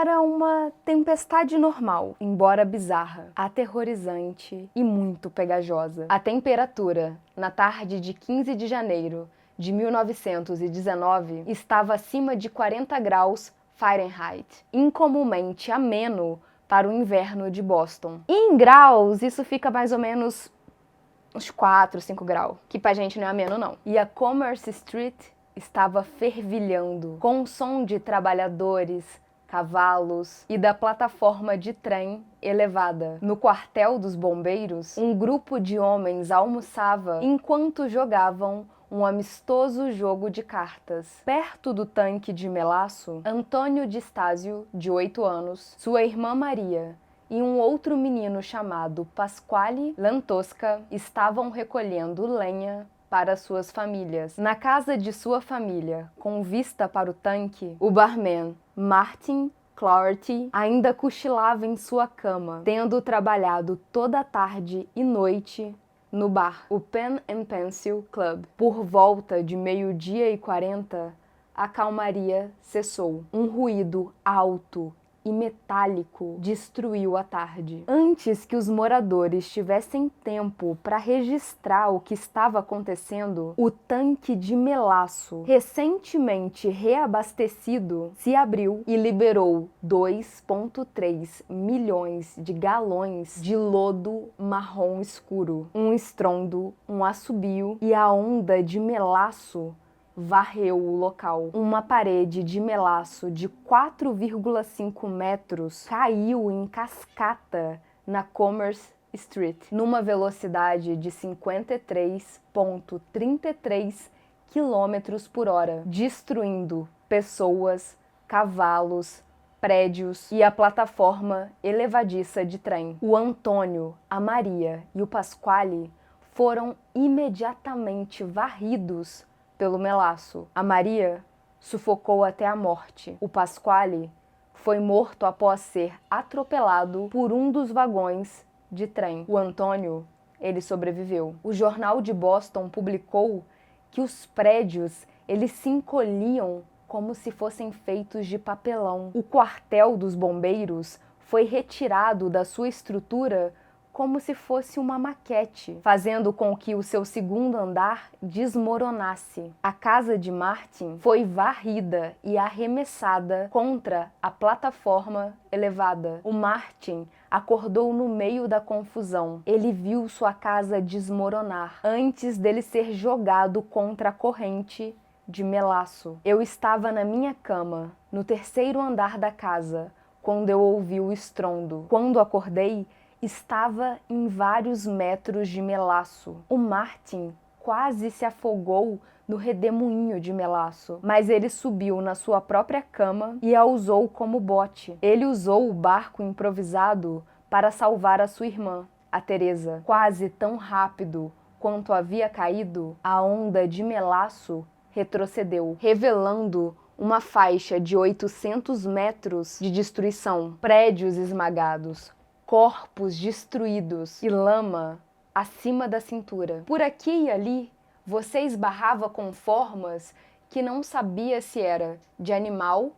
Era uma tempestade normal, embora bizarra, aterrorizante e muito pegajosa. A temperatura, na tarde de 15 de janeiro de 1919, estava acima de 40 graus Fahrenheit, incomumente ameno para o inverno de Boston. E em graus, isso fica mais ou menos uns 4, 5 graus, que pra gente não é ameno não. E a Commerce Street estava fervilhando, com o som de trabalhadores, cavalos e da plataforma de trem elevada. No quartel dos bombeiros, um grupo de homens almoçava enquanto jogavam um amistoso jogo de cartas. Perto do tanque de melaço, Antônio de Stásio, de 8 anos, sua irmã Maria e um outro menino chamado Pasquale Lantosca estavam recolhendo lenha para suas famílias. Na casa de sua família, com vista para o tanque, o barman Martin Clarty ainda cochilava em sua cama, tendo trabalhado toda a tarde e noite no bar, o Pen and Pencil Club. Por volta de 12:40, a calmaria cessou. Um ruído alto e metálico destruiu a tarde. Antes que os moradores tivessem tempo para registrar o que estava acontecendo, o tanque de melaço, recentemente reabastecido, se abriu e liberou 2,3 milhões de galões de lodo marrom escuro. Um estrondo, um assobio e a onda de melaço varreu o local. Uma parede de melaço de 4,5 metros caiu em cascata na Commerce Street, numa velocidade de 53,33 km por hora, destruindo pessoas, cavalos, prédios e a plataforma elevadiça de trem. O Antônio, a Maria e o Pasquale foram imediatamente varridos pelo melaço. A Maria sufocou até a morte. O Pasquale foi morto após ser atropelado por um dos vagões de trem. O Antônio, ele sobreviveu. O jornal de Boston publicou que os prédios, eles se encolhiam como se fossem feitos de papelão. O quartel dos bombeiros foi retirado da sua estrutura como se fosse uma maquete, fazendo com que o seu segundo andar desmoronasse. A casa de Martin foi varrida e arremessada contra a plataforma elevada. O Martin acordou no meio da confusão. Ele viu sua casa desmoronar antes dele ser jogado contra a corrente de melaço. Eu estava na minha cama, no terceiro andar da casa, quando eu ouvi o estrondo. Quando acordei, estava em vários metros de melaço. O Martin quase se afogou no redemoinho de melaço, mas ele subiu na sua própria cama e a usou como bote. Ele usou o barco improvisado para salvar a sua irmã, a Teresa. Quase tão rápido quanto havia caído, a onda de melaço retrocedeu, revelando uma faixa de 800 metros de destruição, prédios esmagados, corpos destruídos e lama acima da cintura. Por aqui e ali, você esbarrava com formas que não sabia se era de animal,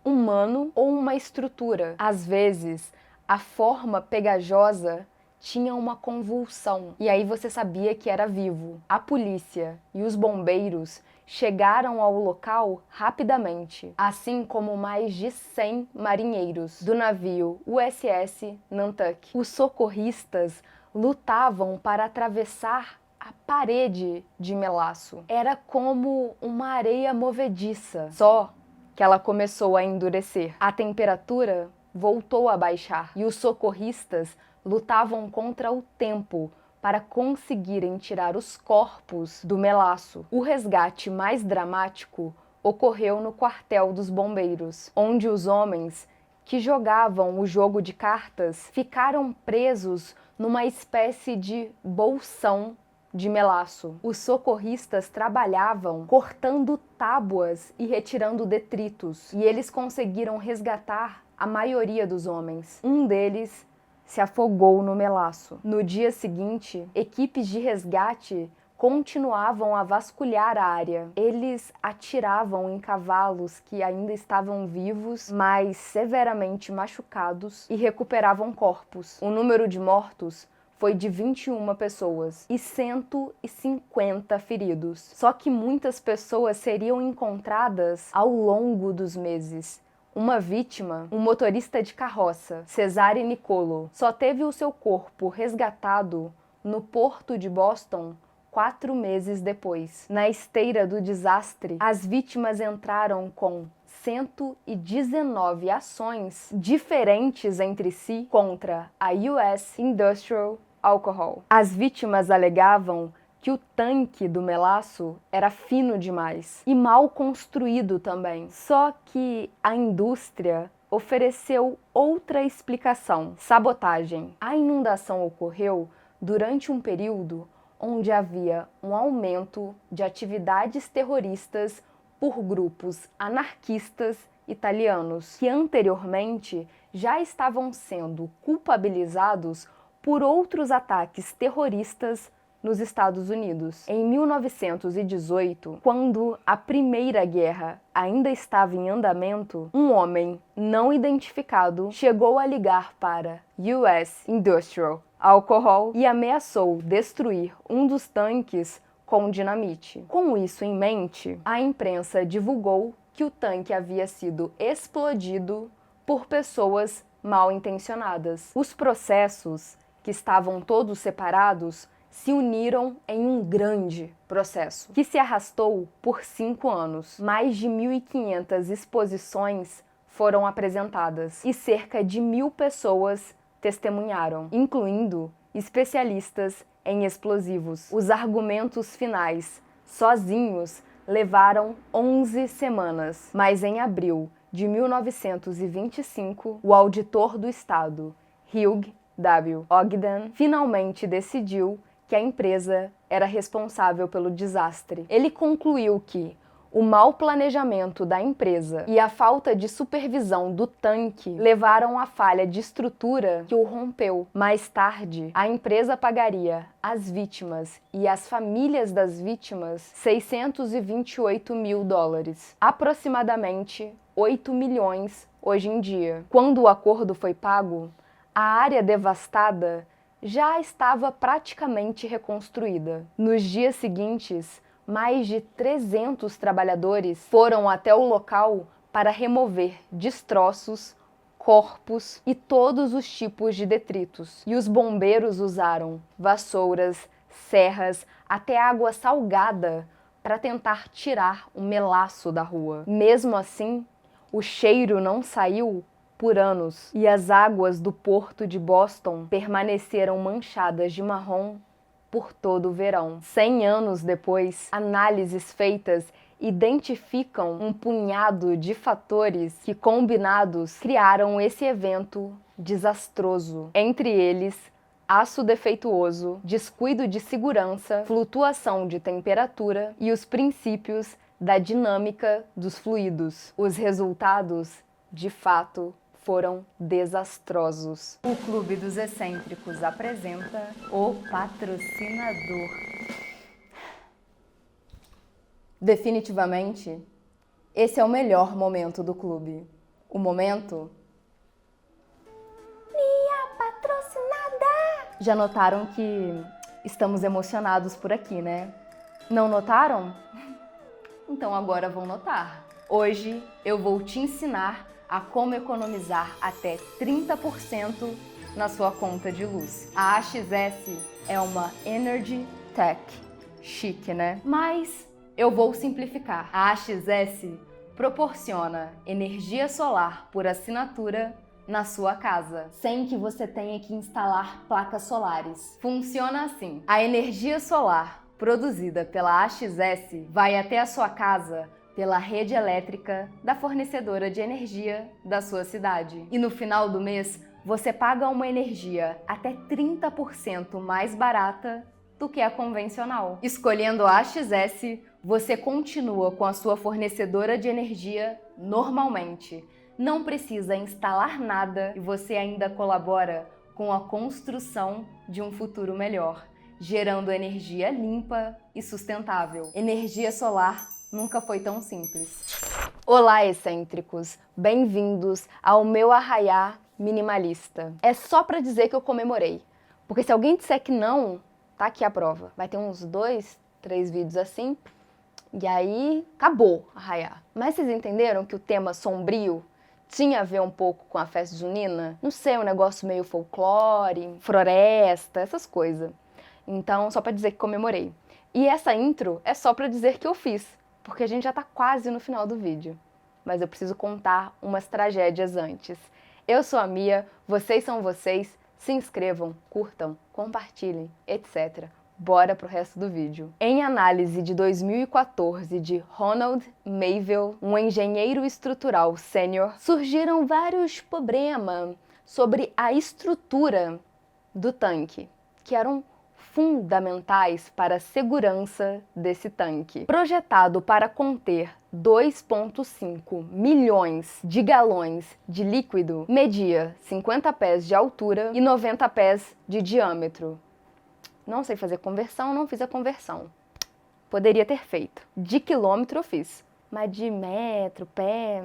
humano ou uma estrutura. Às vezes, a forma pegajosa tinha uma convulsão, e aí você sabia que era vivo. A polícia e os bombeiros chegaram ao local rapidamente, assim como mais de 100 marinheiros do navio USS Nantucket. Os socorristas lutavam para atravessar a parede de melaço. Era como uma areia movediça, só que ela começou a endurecer. A temperatura voltou a baixar e os socorristas lutavam contra o tempo para conseguirem tirar os corpos do melaço. O resgate mais dramático ocorreu no quartel dos bombeiros, onde os homens que jogavam o jogo de cartas ficaram presos numa espécie de bolsão de melaço. Os socorristas trabalhavam cortando tábuas e retirando detritos, e eles conseguiram resgatar a maioria dos homens. Um deles se afogou no melaço. No dia seguinte, equipes de resgate continuavam a vasculhar a área. Eles atiravam em cavalos que ainda estavam vivos, mas severamente machucados, e recuperavam corpos. O número de mortos foi de 21 pessoas e 150 feridos. Só que muitas pessoas seriam encontradas ao longo dos meses. Uma vítima, um motorista de carroça, Cesare Niccolo, só teve o seu corpo resgatado no porto de Boston 4 meses depois. Na esteira do desastre, as vítimas entraram com 119 ações diferentes entre si contra a US Industrial Alcohol. As vítimas alegavam que o tanque do melaço era fino demais e mal construído também. Só que a indústria ofereceu outra explicação: sabotagem. A inundação ocorreu durante um período onde havia um aumento de atividades terroristas por grupos anarquistas italianos, que anteriormente já estavam sendo culpabilizados por outros ataques terroristas nos Estados Unidos. Em 1918, quando a Primeira Guerra ainda estava em andamento, um homem não identificado chegou a ligar para US Industrial Alcohol e ameaçou destruir um dos tanques com dinamite. Com isso em mente, a imprensa divulgou que o tanque havia sido explodido por pessoas mal intencionadas. Os processos, que estavam todos separados, se uniram em um grande processo, que se arrastou por 5 anos. Mais de 1.500 exposições foram apresentadas e cerca de 1.000 pessoas testemunharam, incluindo especialistas em explosivos. Os argumentos finais, sozinhos, levaram 11 semanas, mas em abril de 1925, o auditor do Estado, Hugh W. Ogden, finalmente decidiu que a empresa era responsável pelo desastre. Ele concluiu que o mau planejamento da empresa e a falta de supervisão do tanque levaram à falha de estrutura que o rompeu. Mais tarde, a empresa pagaria às vítimas e às famílias das vítimas $628 mil, aproximadamente 8 milhões hoje em dia. Quando o acordo foi pago, a área devastada já estava praticamente reconstruída. Nos dias seguintes, mais de 300 trabalhadores foram até o local para remover destroços, corpos e todos os tipos de detritos. E os bombeiros usaram vassouras, serras, até água salgada para tentar tirar o melaço da rua. Mesmo assim, o cheiro não saiu por anos e as águas do porto de Boston permaneceram manchadas de marrom por todo o verão. 100 anos depois, análises feitas identificam um punhado de fatores que, combinados, criaram esse evento desastroso. Entre eles, aço defeituoso, descuido de segurança, flutuação de temperatura e os princípios da dinâmica dos fluidos. Os resultados, de fato, foram desastrosos. O Clube dos Excêntricos apresenta o patrocinador. Definitivamente, esse é o melhor momento do clube. O momento... Minha patrocinada! Já notaram que estamos emocionados por aqui, né? Não notaram? Então agora vão notar. Hoje eu vou te ensinar a como economizar até 30% na sua conta de luz. A AXS é uma Energy Tech. Chique, né? Mas eu vou simplificar. A AXS proporciona energia solar por assinatura na sua casa, sem que você tenha que instalar placas solares. Funciona assim: a energia solar produzida pela AXS vai até a sua casa pela rede elétrica da fornecedora de energia da sua cidade. E no final do mês, você paga uma energia até 30% mais barata do que a convencional. Escolhendo a AXS, você continua com a sua fornecedora de energia normalmente. Não precisa instalar nada e você ainda colabora com a construção de um futuro melhor. gerando energia limpa e sustentável. Energia solar nunca foi tão simples. Olá, excêntricos! Bem-vindos ao meu arraiá minimalista. É só pra dizer que eu comemorei, porque se alguém disser que não, tá aqui a prova. Vai ter uns 2, 3 vídeos assim, e aí acabou arraiá. Mas vocês entenderam que o tema sombrio tinha a ver um pouco com a festa junina? Não sei, um negócio meio folclore, floresta, essas coisas. Então, só pra dizer que comemorei. E essa intro é só pra dizer que eu fiz, porque a gente já tá quase no final do vídeo. Mas eu preciso contar umas tragédias antes. Eu sou a Mia, vocês são vocês, se inscrevam, curtam, compartilhem, etc. Bora pro resto do vídeo. Em análise de 2014 de Ronald Mayville, um engenheiro estrutural sênior, surgiram vários problemas sobre a estrutura do tanque, que eram fundamentais para a segurança desse tanque. Projetado para conter 2,5 milhões de galões de líquido, media 50 pés de altura e 90 pés de diâmetro. Não sei fazer conversão, não fiz a conversão. Poderia ter feito. De quilômetro eu fiz, mas de metro, pé...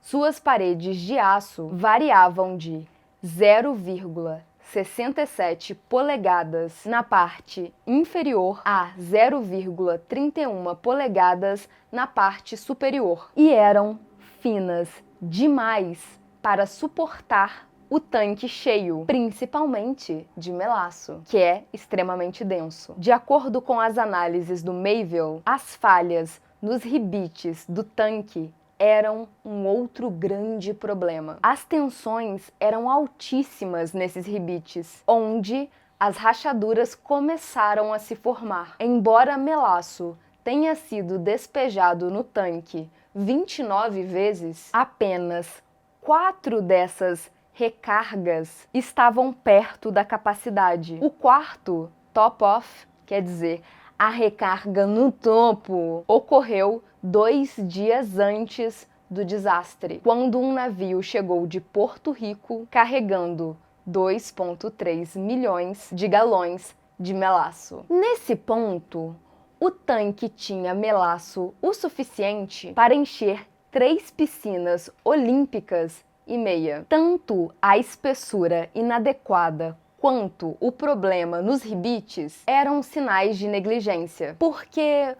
Suas paredes de aço variavam de 0,67 polegadas na parte inferior a 0,31 polegadas na parte superior e eram finas demais para suportar o tanque cheio, principalmente de melaço, que é extremamente denso. De acordo com as análises do Mayville, as falhas nos ribetes do tanque eram um outro grande problema. As tensões eram altíssimas nesses ribetes, onde as rachaduras começaram a se formar. Embora melaço tenha sido despejado no tanque 29 vezes, apenas 4 dessas recargas estavam perto da capacidade. O quarto, top off, quer dizer, a recarga no topo, ocorreu 2 dias antes do desastre, quando um navio chegou de Porto Rico carregando 2,3 milhões de galões de melaço. Nesse ponto, o tanque tinha melaço o suficiente para encher 3 piscinas olímpicas e meia. Tanto a espessura inadequada quanto o problema nos ribetes eram sinais de negligência, porque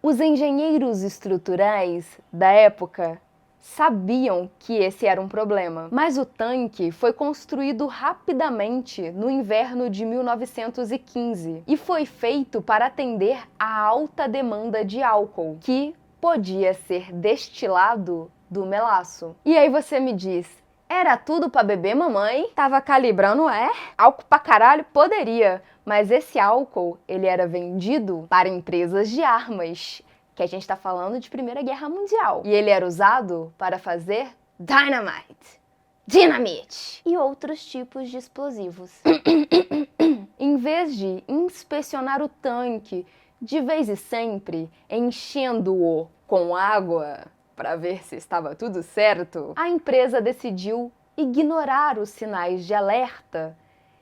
os engenheiros estruturais da época sabiam que esse era um problema, mas o tanque foi construído rapidamente no inverno de 1915 e foi feito para atender à alta demanda de álcool, que podia ser destilado do melaço. E aí você me diz, era tudo pra beber, mamãe? Tava calibrando, é? Álcool pra caralho? Poderia, mas esse álcool, ele era vendido para empresas de armas, que a gente tá falando de Primeira Guerra Mundial. E ele era usado para fazer dinamite e outros tipos de explosivos. Em vez de inspecionar o tanque de vez e sempre, enchendo-o com água para ver se estava tudo certo, a empresa decidiu ignorar os sinais de alerta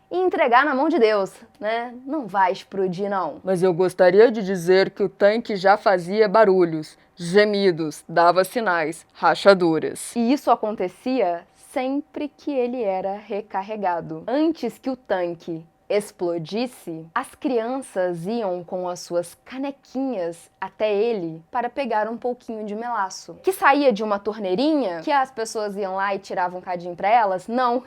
e entregar na mão de Deus, né? Não vai explodir, não. Mas eu gostaria de dizer que o tanque já fazia barulhos, gemidos, dava sinais, rachaduras. E isso acontecia sempre que ele era recarregado. Antes que o tanque explodisse, as crianças iam com as suas canequinhas até ele para pegar um pouquinho de melaço, que saía de uma torneirinha, que as pessoas iam lá e tiravam um cadinho para elas. Não,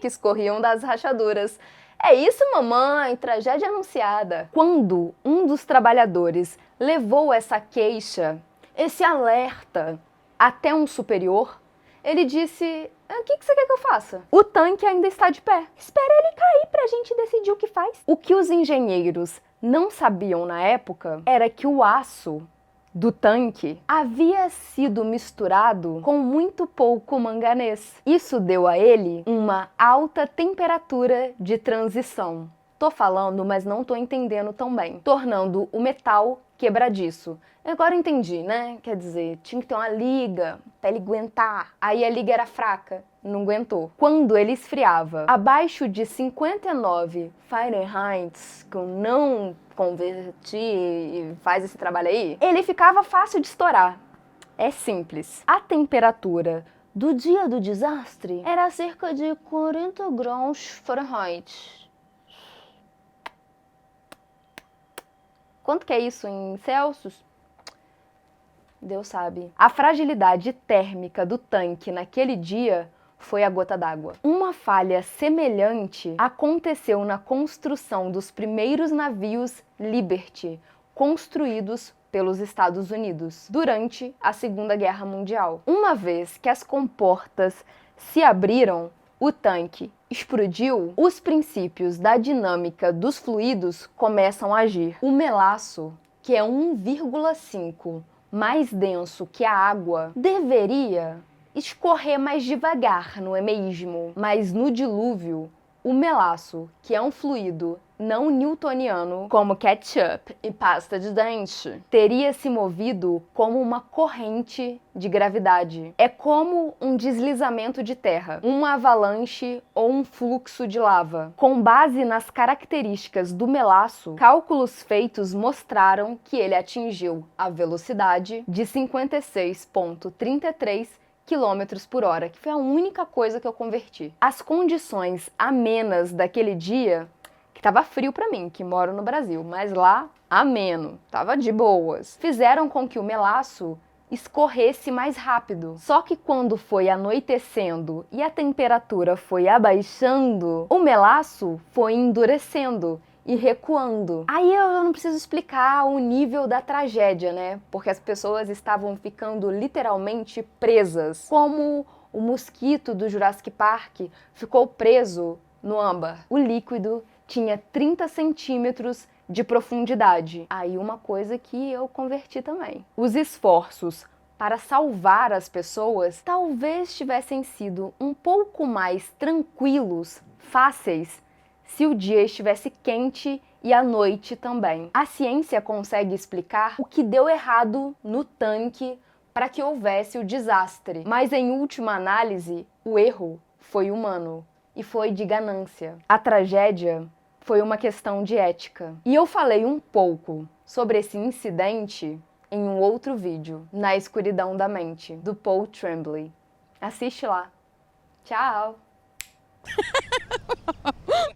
que escorriam das rachaduras. É isso, mamãe, tragédia anunciada. Quando um dos trabalhadores levou essa queixa, esse alerta, até um superior, ele disse: o que você quer que eu faça? O tanque ainda está de pé. Espera ele cair pra gente decidir o que faz. O que os engenheiros não sabiam na época era que o aço do tanque havia sido misturado com muito pouco manganês. Isso deu a ele uma alta temperatura de transição. Tô falando, mas não tô entendendo tão bem. Tornando o metal quebradiço. Agora eu entendi, né? Quer dizer, tinha que ter uma liga pra ele aguentar. Aí a liga era fraca, não aguentou. Quando ele esfriava abaixo de 59 Fahrenheit, que eu não converti e faz esse trabalho aí, ele ficava fácil de estourar. É simples. A temperatura do dia do desastre era cerca de 40 graus Fahrenheit. Quanto que é isso em Celsius? Deus sabe. A fragilidade térmica do tanque naquele dia foi a gota d'água. Uma falha semelhante aconteceu na construção dos primeiros navios Liberty, construídos pelos Estados Unidos durante a Segunda Guerra Mundial. Uma vez que as comportas se abriram, o tanque explodiu, os princípios da dinâmica dos fluidos começam a agir. O melaço, que é 1,5 mais denso que a água, deveria escorrer mais devagar, não é mesmo? Mas no dilúvio, o melaço, que é um fluido não newtoniano, como ketchup e pasta de dente, teria se movido como uma corrente de gravidade. É como um deslizamento de terra, uma avalanche ou um fluxo de lava. Com base nas características do melaço, cálculos feitos mostraram que ele atingiu a velocidade de 56,33 km/h, que foi a única coisa que eu converti. As condições amenas daquele dia, que tava frio pra mim, que moro no Brasil, mas lá, ameno, tava de boas, fizeram com que o melaço escorresse mais rápido. Só que quando foi anoitecendo e a temperatura foi abaixando, o melaço foi endurecendo e recuando. Aí eu não preciso explicar o nível da tragédia, né? Porque as pessoas estavam ficando literalmente presas. Como o mosquito do Jurassic Park ficou preso no âmbar. O líquido tinha 30 centímetros de profundidade. Aí uma coisa que eu converti também. Os esforços para salvar as pessoas talvez tivessem sido um pouco mais tranquilos, fáceis, se o dia estivesse quente e a noite também. A ciência consegue explicar o que deu errado no tanque para que houvesse o desastre, mas em última análise, o erro foi humano e foi de ganância. A tragédia foi uma questão de ética. E eu falei um pouco sobre esse incidente em um outro vídeo, Na Escuridão da Mente, do Paul Tremblay. Assiste lá. Tchau!